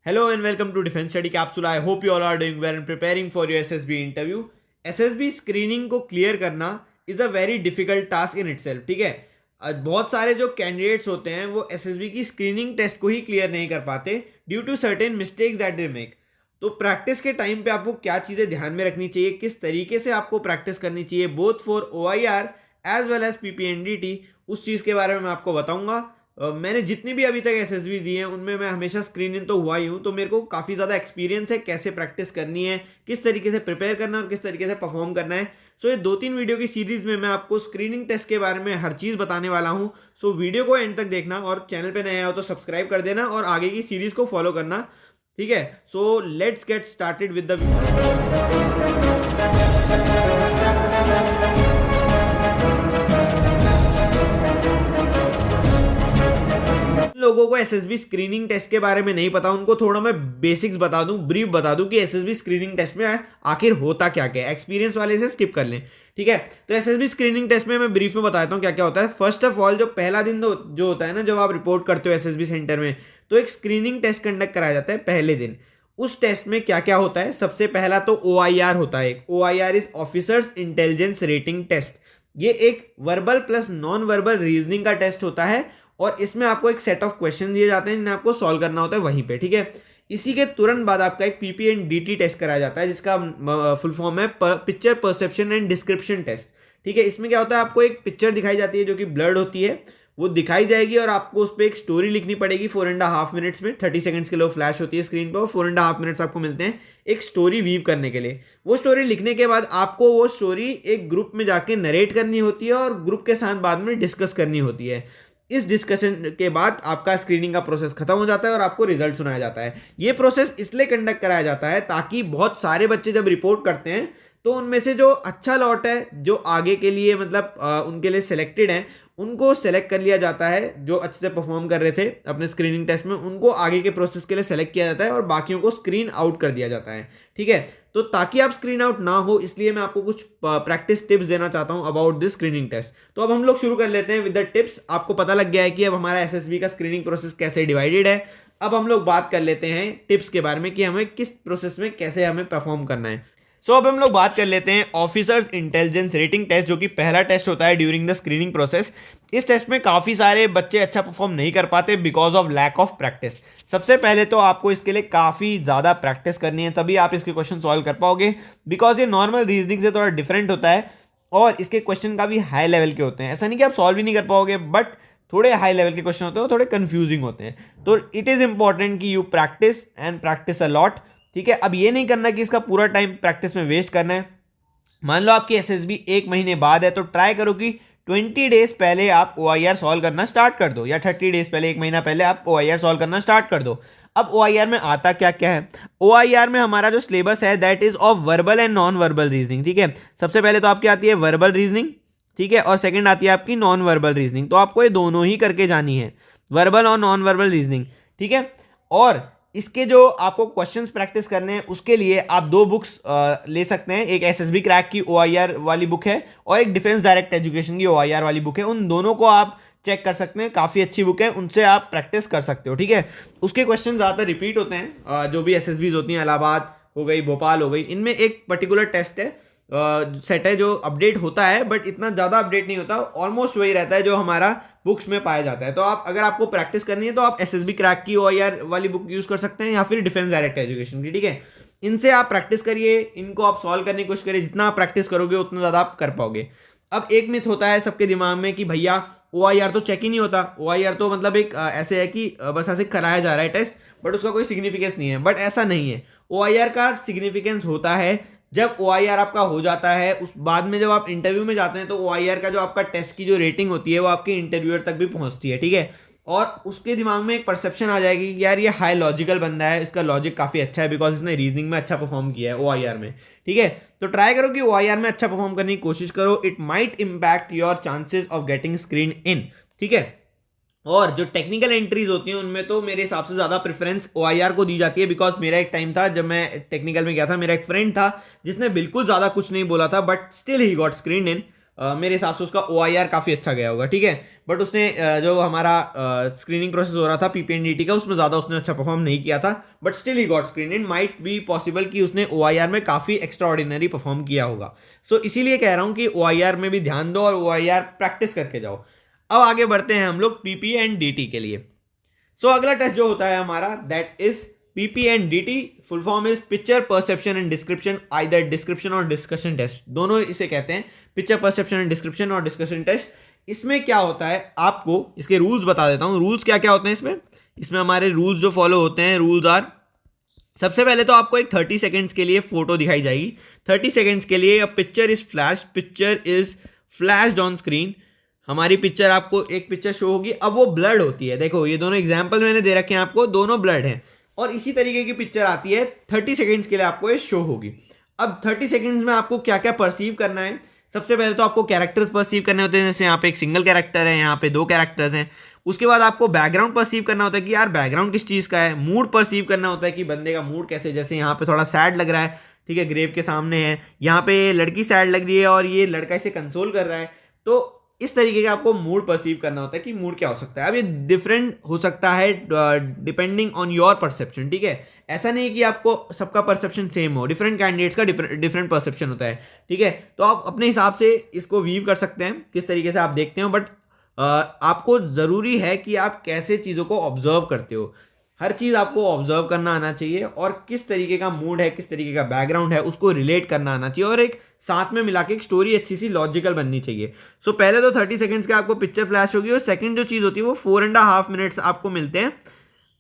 Hello and welcome to Defense Study Capsule. I hope you all are doing well and preparing for your SSB interview. SSB screening को clear करना is a very difficult task in itself. ठीक है, बहुत सारे जो candidates होते हैं वो एसएसबी की स्क्रीनिंग टेस्ट को ही क्लियर नहीं कर पाते due to certain mistakes that they make. तो प्रैक्टिस के टाइम पे आपको क्या चीज़ें ध्यान में रखनी चाहिए, किस तरीके से आपको प्रैक्टिस करनी चाहिए both for OIR as well as PPNDT, उस चीज़ के बारे में मैं आपको बताऊंगा. मैंने जितनी भी अभी तक एसएसबी दी हैं उनमें मैं हमेशा स्क्रीन इन तो हुआ ही हूँ, तो मेरे को काफ़ी ज़्यादा एक्सपीरियंस है कैसे प्रैक्टिस करनी है, किस तरीके से प्रिपेयर करना है और किस तरीके से परफॉर्म करना है. सो ये 2-3 वीडियो की सीरीज़ में मैं आपको स्क्रीनिंग टेस्ट के बारे में हर चीज़ बताने वाला हूँ. सो वीडियो को एंड तक देखना और चैनल पे नया हो तो सब्सक्राइब कर देना और आगे की सीरीज़ को फॉलो करना. ठीक है, so let's get started with the लोगों को एसएसबी स्क्रीनिंग टेस्ट के बारे में नहीं पता, उनको थोड़ा मैं बेसिक्स बता दूं, ब्रीफ बता दूं कि एसएसबी स्क्रीनिंग टेस्ट में आखिर होता क्या क्या है. एक्सपीरियंस वाले से स्किप कर लें. ठीक है, तो एसएसबी स्क्रीनिंग टेस्ट में मैं ब्रीफ में बताता हूं क्या क्या होता है. फर्स्ट ऑफ ऑल, जो पहला दिन जो होता है ना, जब आप रिपोर्ट करते हो एसएसबी सेंटर में, तो एक स्क्रीनिंग टेस्ट कंडक्ट कराया जाता है पहले दिन. उस टेस्ट में क्या क्या होता है, सबसे पहला तो OIR होता है. OIR is officers intelligence rating test. ये एक verbal plus non verbal reasoning का टेस्ट होता है और इसमें आपको एक सेट ऑफ क्वेश्चन दिए जाते हैं जिन्हें आपको सॉल्व करना होता है वहीं पे. ठीक है, इसी के तुरंत बाद आपका एक PPNDT टेस्ट कराया जाता है जिसका फुल फॉर्म है picture perception and description test. ठीक है, इसमें क्या होता है, आपको एक पिक्चर दिखाई जाती है जो कि ब्लर्ड होती है, वो दिखाई जाएगी और आपको उस पर एक स्टोरी लिखनी पड़ेगी 4.5 मिनट्स में. 30 सेकंड्स के लिए फ्लैश होती है स्क्रीन पर और 4.5 मिनट्स आपको मिलते हैं एक स्टोरी वीव करने के लिए. वो स्टोरी लिखने के बाद आपको वो स्टोरी एक ग्रुप में जाके नरेट करनी होती है और ग्रुप के साथ बाद में डिस्कस करनी होती है. इस डिस्कशन के बाद आपका स्क्रीनिंग का प्रोसेस खत्म हो जाता है और आपको रिजल्ट सुनाया जाता है. ये प्रोसेस इसलिए कंडक्ट कराया जाता है ताकि बहुत सारे बच्चे जब रिपोर्ट करते हैं तो उनमें से जो अच्छा लॉट है, जो आगे के लिए मतलब उनके लिए सिलेक्टेड हैं, उनको सेलेक्ट कर लिया जाता है. जो अच्छे से परफॉर्म कर रहे थे अपने स्क्रीनिंग टेस्ट में, उनको आगे के प्रोसेस के लिए सेलेक्ट किया जाता है और बाकियों को स्क्रीन आउट कर दिया जाता है. ठीक है, तो ताकि आप स्क्रीन आउट ना हो इसलिए मैं आपको कुछ प्रैक्टिस टिप्स देना चाहता हूं अबाउट दिस स्क्रीनिंग टेस्ट. तो अब हम लोग शुरू कर लेते हैं विद द टिप्स. आपको पता लग गया है कि अब हमारा एसएसबी का स्क्रीनिंग प्रोसेस कैसे डिवाइडेड है. अब हम लोग बात कर लेते हैं टिप्स के बारे में कि हमें किस प्रोसेस में कैसे हमें परफॉर्म करना है. सो अब हम लोग बात कर लेते हैं ऑफिसर्स इंटेलिजेंस रेटिंग टेस्ट, जो कि पहला टेस्ट होता है ड्यूरिंग द स्क्रीनिंग प्रोसेस. इस टेस्ट में काफ़ी सारे बच्चे अच्छा परफॉर्म नहीं कर पाते because of lack of practice. सबसे पहले तो आपको इसके लिए काफ़ी ज़्यादा प्रैक्टिस करनी है, तभी आप इसके क्वेश्चन सॉल्व कर पाओगे. बिकॉज ये नॉर्मल रीजनिंग से थोड़ा डिफरेंट होता है और इसके क्वेश्चन काफ़ी हाई लेवल के होते हैं. ऐसा नहीं कि आप सॉल्व ही नहीं कर पाओगे, बट थोड़े हाई लेवल के क्वेश्चन होते हैं, थोड़े कंफ्यूजिंग होते हैं. तो इट इज़ इंपॉर्टेंट कि you practice and practice a lot. ठीक है, अब ये नहीं करना कि इसका पूरा टाइम प्रैक्टिस में वेस्ट करना है. मान लो आपकी एसएसबी 1 महीने बाद है, तो ट्राई करो कि 20 डेज पहले आप OIR सॉल्व करना स्टार्ट कर दो, या 30 डेज पहले, 1 महीना पहले आप OIR सॉल्व करना स्टार्ट कर दो. अब OIR में आता क्या क्या है. OIR में हमारा जो सिलेबस है that is of verbal and non verbal reasoning. ठीक है, सबसे पहले तो आपकी आती है वर्बल रीजनिंग. ठीक है, और सेकंड आती है आपकी नॉन वर्बल रीजनिंग. तो आपको ये दोनों ही करके जानी है, वर्बल और नॉन वर्बल रीजनिंग. ठीक है, और इसके जो आपको क्वेश्चंस प्रैक्टिस करने हैं उसके लिए आप 2 बुक्स ले सकते हैं. एक एसएसबी क्रैक की OIR वाली बुक है और एक डिफेंस डायरेक्ट एजुकेशन की OIR वाली बुक है. उन दोनों को आप चेक कर सकते हैं, काफ़ी अच्छी बुक है, उनसे आप प्रैक्टिस कर सकते हो. ठीक है, उसके क्वेश्चन ज़्यादातर रिपीट होते हैं. जो भी एसएसबीज होती हैं, इलाहाबाद हो गई, भोपाल हो गई, इनमें एक पर्टिकुलर टेस्ट है, सेट है जो अपडेट होता है, बट इतना ज़्यादा अपडेट नहीं होता, ऑलमोस्ट वही रहता है जो हमारा बुक्स में पाया जाता है. तो आप अगर आपको प्रैक्टिस करनी है तो आप एसएसबी क्रैक की OIR वाली बुक यूज़ कर सकते हैं या फिर डिफेंस डायरेक्ट एजुकेशन की. ठीक है, इनसे आप प्रैक्टिस करिए, इनको आप सॉल्व करने की कोशिश करिए. जितना आप प्रैक्टिस करोगे उतना ज़्यादा आप कर पाओगे. अब एक मिथ होता है सबके दिमाग में कि भैया OIR तो चेक ही नहीं होता, OIR तो मतलब एक ऐसे है कि बस ऐसे कराया जा रहा है टेस्ट, बट उसका कोई सिग्निफिकेंस नहीं है. बट ऐसा नहीं है, OIR का सिग्निफिकेंस होता है जब OIR आपका हो जाता है. उस बाद में जब आप इंटरव्यू में जाते हैं तो OIR का जो आपका टेस्ट की जो रेटिंग होती है वो आपके इंटरव्यूअर तक भी पहुंचती है. ठीक है, और उसके दिमाग में एक परसेप्शन आ जाएगी कि यार ये हाई लॉजिकल बंदा है, इसका लॉजिक काफ़ी अच्छा है बिकॉज इसने रीजनिंग में अच्छा परफॉर्म किया है OIR में. ठीक है, तो ट्राई करो कि OIR में अच्छा परफॉर्म करने की कोशिश करो. It might impact your chances of getting screen इन. ठीक है, और जो टेक्निकल एंट्रीज होती हैं उनमें तो मेरे हिसाब से ज़्यादा प्रेफरेंस OIR को दी जाती है. बिकॉज मेरा एक टाइम था जब मैं टेक्निकल में गया था, मेरा एक फ्रेंड था जिसने बिल्कुल ज़्यादा कुछ नहीं बोला था but still he got screen इन. मेरे हिसाब से उसका OIR काफ़ी अच्छा गया होगा, ठीक है। बट उसने जो हमारा स्क्रीनिंग प्रोसेस हो रहा था PPNDT का, उसमें ज़्यादा उसने अच्छा परफॉर्म नहीं किया था, but still he got screen in. Might be possible कि उसने OIR में काफ़ी एक्स्ट्रा ऑर्डिनरी परफॉर्म किया होगा। सो इसीलिए कह रहा हूँ कि OIR में भी ध्यान दो और OIR प्रैक्टिस करके जाओ। अब आगे बढ़ते हैं हम लोग PPNDT के लिए। सो अगला टेस्ट जो होता है हमारा, that is PPNDT। Full form is picture perception and description, either description और डिस्कशन टेस्ट, दोनों इसे कहते हैं, पिक्चर परसेप्शन एंड डिस्क्रिप्शन और डिस्कशन टेस्ट। इसमें क्या होता है, आपको इसके रूल्स बता देता हूं। रूल्स क्या क्या होते हैं इसमें हमारे रूल्स जो फॉलो होते हैं, रूल्स आर, सबसे पहले तो आपको एक 30 सेकेंड्स के लिए फोटो दिखाई जाएगी। 30 सेकेंड्स के लिए picture is flashed on screen. हमारी पिक्चर, आपको एक पिक्चर शो होगी, अब वो ब्लर्ड होती है। देखो ये दोनों एग्जांपल मैंने दे रखे हैं आपको, दोनों ब्लर्ड हैं, और इसी तरीके की पिक्चर आती है। 30 सेकेंड्स के लिए आपको ये शो होगी। अब 30 सेकेंड्स में आपको क्या क्या परसीव करना है, सबसे पहले तो आपको कैरेक्टर्स परसीव करने होते हैं, जैसे यहाँ पे एक सिंगल कैरेक्टर है, यहाँ पे 2 कैरेक्टर्स हैं। उसके बाद आपको बैकग्राउंड परसीव करना होता है कि यार बैकग्राउंड किस चीज़ का है। मूड परसीव करना होता है कि बंदे का मूड कैसे, जैसे यहाँ पे थोड़ा सैड लग रहा है, ठीक है, ग्रेव के सामने है, यहाँ पे लड़की सैड लग रही है और ये लड़का इसे कंसोल कर रहा है। तो इस तरीके का आपको मूड परसीव करना होता है कि मूड क्या हो सकता है। अब ये डिफरेंट हो सकता है डिपेंडिंग ऑन योर परसेप्शन, ठीक है। ऐसा नहीं कि आपको सबका परसेप्शन सेम हो, डिफरेंट कैंडिडेट्स का डिफरेंट परसेप्शन होता है, ठीक है। तो आप अपने हिसाब से इसको वीव कर सकते हैं, किस तरीके से आप देखते हो, बट आपको ज़रूरी है कि आप कैसे चीज़ों को ऑब्जर्व करते हो। हर चीज़ आपको ऑब्जर्व करना आना चाहिए, और किस तरीके का मूड है, किस तरीके का बैकग्राउंड है, उसको रिलेट करना आना चाहिए, और एक साथ में मिला के एक स्टोरी अच्छी सी लॉजिकल बननी चाहिए। सो पहले तो 30 सेकंड्स के आपको पिक्चर फ्लैश होगी, और सेकंड जो चीज़ होती है वो 4.5 मिनट्स आपको मिलते हैं।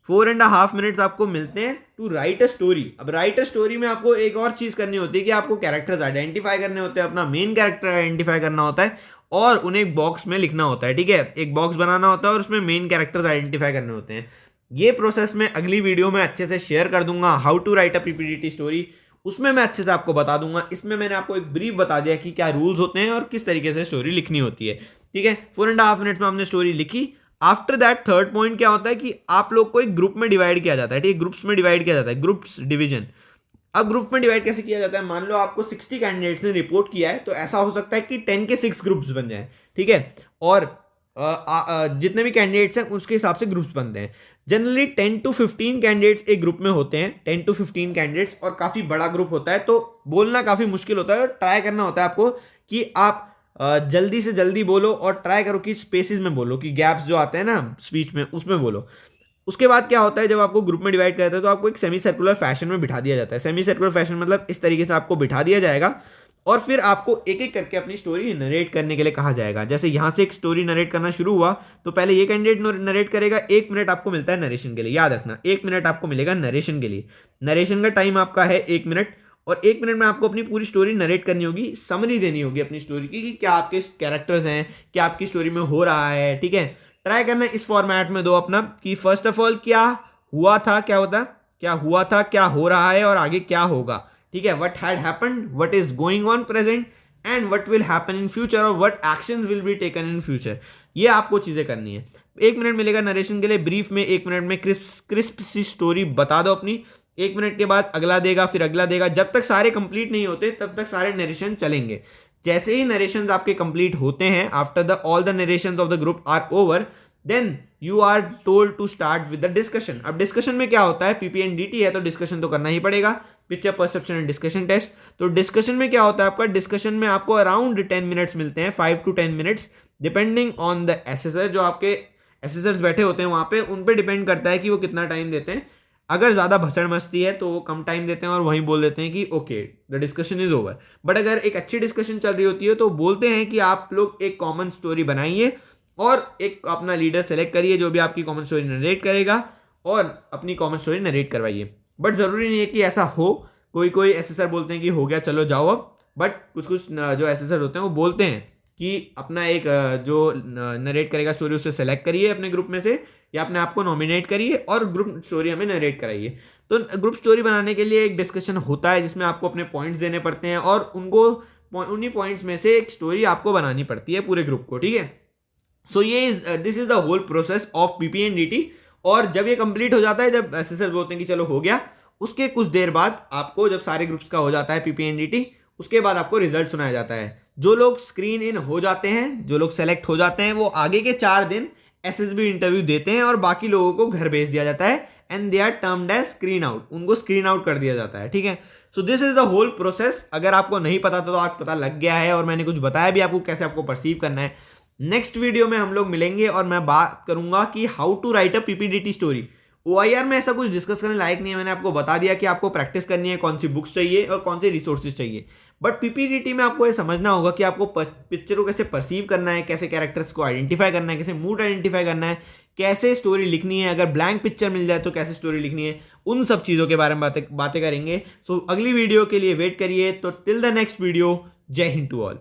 4.5 मिनट्स आपको मिलते हैं टू राइट अ स्टोरी। अब राइट अ स्टोरी में आपको एक और चीज़ करनी होती है कि आपको कैरेक्टर्स आइडेंटिफाई करने होते हैं, अपना मेन कैरेक्टर आइडेंटिफाई करना होता है, और उन्हें एक बॉक्स में लिखना होता है, ठीक है। एक बॉक्स बनाना होता है और उसमें मेन कैरेक्टर्स आइडेंटिफाई करने होते हैं। ये प्रोसेस मैं अगली वीडियो में अच्छे से शेयर कर दूंगा, how to write a PPDT story, उसमें मैं अच्छे से आपको बता दूंगा। इसमें मैंने आपको एक ब्रीफ बता दिया कि क्या रूल्स होते हैं और किस तरीके से स्टोरी लिखनी होती है, ठीक है। 4.5 मिनट्स में हमने स्टोरी लिखी। आफ्टर दैट थर्ड पॉइंट क्या होता है कि आप लोग को एक ग्रुप में डिवाइड किया जाता है, ठीक है, ग्रुप्स में डिवाइड किया जाता है, ग्रुप्स डिवीजन। अब ग्रुप में डिवाइड कैसे किया जाता है, मान लो आपको 60 कैंडिडेट्स ने रिपोर्ट किया है, तो ऐसा हो सकता है कि 10 के 6 ग्रुप्स बन जाए, ठीक है, और जितने भी कैंडिडेट्स हैं उसके हिसाब से ग्रुप्स बनते हैं। जनरली 10 to 15 कैंडिडेट्स एक ग्रुप में होते हैं, 10 to 15 कैंडिडेट्स, और काफ़ी बड़ा ग्रुप होता है, तो बोलना काफ़ी मुश्किल होता है, और ट्राई करना होता है आपको कि आप जल्दी से जल्दी बोलो, और ट्राई करो कि स्पेसिस में बोलो, कि गैप्स जो आते हैं ना स्पीच में उसमें बोलो। उसके बाद क्या होता है, जब आपको ग्रुप में डिवाइड करते हैं तो आपको एक सेमी सर्कुलर फैशन में बिठा दिया जाता है। सेमी सर्कुलर फैशन मतलब इस तरीके से आपको बिठा दिया जाएगा, और फिर आपको एक एक करके अपनी स्टोरी नरेट करने के लिए कहा जाएगा। जैसे यहाँ से एक स्टोरी नरेट करना शुरू हुआ, तो पहले ये कैंडिडेट नरेट करेगा, 1 मिनट आपको मिलता है नरेशन के लिए, याद रखना 1 मिनट आपको मिलेगा नरेशन के लिए। नरेशन का टाइम आपका है 1 मिनट, और 1 मिनट में आपको अपनी पूरी स्टोरी नरेट करनी होगी, समरी देनी होगी अपनी स्टोरी की, कि क्या आपके कैरेक्टर्स हैं, क्या आपकी स्टोरी में हो रहा है, ठीक है। ट्राई करना इस फॉर्मेट में दो अपना, कि फर्स्ट ऑफ ऑल क्या हुआ था, क्या हुआ था, क्या हो रहा है, और आगे क्या होगा, ठीक है। What had happened, what is going on present, and what will happen in future, और what actions will be taken in future. ये आपको चीज़ें करनी है। 1 मिनट मिलेगा नरेशन के लिए, ब्रीफ में 1 मिनट में क्रिस्प सी स्टोरी बता दो अपनी। 1 मिनट के बाद अगला देगा, फिर अगला देगा, जब तक सारे कंप्लीट नहीं होते तब तक सारे नरेशन चलेंगे। जैसे ही नरेशंस आपके कंप्लीट होते हैं, after the all the narrations of the group are over, then you are told to start with the discussion. अब डिस्कशन में क्या होता है, PPNDT है तो डिस्कशन तो करना ही पड़ेगा, picture perception and discussion test. तो डिस्कशन में क्या होता है आपका, डिस्कशन में आपको अराउंड 10 मिनट्स मिलते हैं, 5 to 10 minutes, depending on the assessor. जो आपके एसेसर्स बैठे होते हैं वहाँ पे, उन पे डिपेंड करता है कि वो कितना टाइम देते हैं। अगर ज़्यादा भसड़ मस्ती है तो वो कम टाइम देते हैं और वहीं बोल देते हैं कि okay the discussion is over. But अगर एक अच्छी डिस्कशन चल रही होती है तो बोलते हैं कि आप लोग एक कॉमन स्टोरी बनाइए और एक अपना लीडर सेलेक्ट करिए जो भी आपकी कॉमन स्टोरी नरेट करेगा, और अपनी कॉमन स्टोरी नरेट करवाइए। बट ज़रूरी नहीं है कि ऐसा हो, कोई एसेसर बोलते हैं कि हो गया चलो जाओ अब, बट कुछ जो एसेसर होते हैं वो बोलते हैं कि अपना एक जो नरेट करेगा स्टोरी उससे सेलेक्ट करिए अपने ग्रुप में से, या अपने आप को नॉमिनेट करिए और ग्रुप स्टोरी हमें नरेट कराइए। तो ग्रुप स्टोरी बनाने के लिए एक डिस्कशन होता है जिसमें आपको अपने पॉइंट्स देने पड़ते हैं और उनको उन्हीं पॉइंट्स में से एक स्टोरी आपको बनानी पड़ती है पूरे ग्रुप को, ठीक है। सो ये this is the whole process of PPNDT। और जब ये कंप्लीट हो जाता है, जब एसेसर बोलते हैं कि चलो हो गया, उसके कुछ देर बाद आपको जब सारे ग्रुप्स का हो जाता है PPNDT, उसके बाद आपको रिजल्ट सुनाया जाता है। जो लोग स्क्रीन इन हो जाते हैं, जो लोग सेलेक्ट हो जाते हैं, वो आगे के 4 दिन एसएसबी इंटरव्यू देते हैं और बाकी लोगों को घर भेज दिया जाता है and they are termed as screen out, उनको स्क्रीन आउट कर दिया जाता है। ठीक है, so this is the whole process. अगर आपको नहीं पता था तो आज पता लग गया है और मैंने कुछ बताया भी आपको कैसे आपको परसीव करना है। नेक्स्ट वीडियो में हम लोग मिलेंगे और मैं बात करूंगा कि how to write a PPDT story. OIR में ऐसा कुछ डिस्कस करने लायक नहीं है, मैंने आपको बता दिया कि आपको प्रैक्टिस करनी है, कौन सी बुक्स चाहिए और कौन से रिसोर्सेज चाहिए। बट पीपीडीटी में आपको ये समझना होगा कि आपको पिक्चर को कैसे परसीव करना है, कैसे कैरेक्टर्स को आइडेंटिफाई करना है, कैसे मूड आइडेंटिफाई करना है, कैसे स्टोरी लिखनी है, अगर ब्लैंक पिक्चर मिल जाए तो कैसे स्टोरी लिखनी है, उन सब चीज़ों के बारे में बातें करेंगे। सो अगली वीडियो के लिए वेट करिए। तो टिल द नेक्स्ट वीडियो, जय हिंद टू ऑल।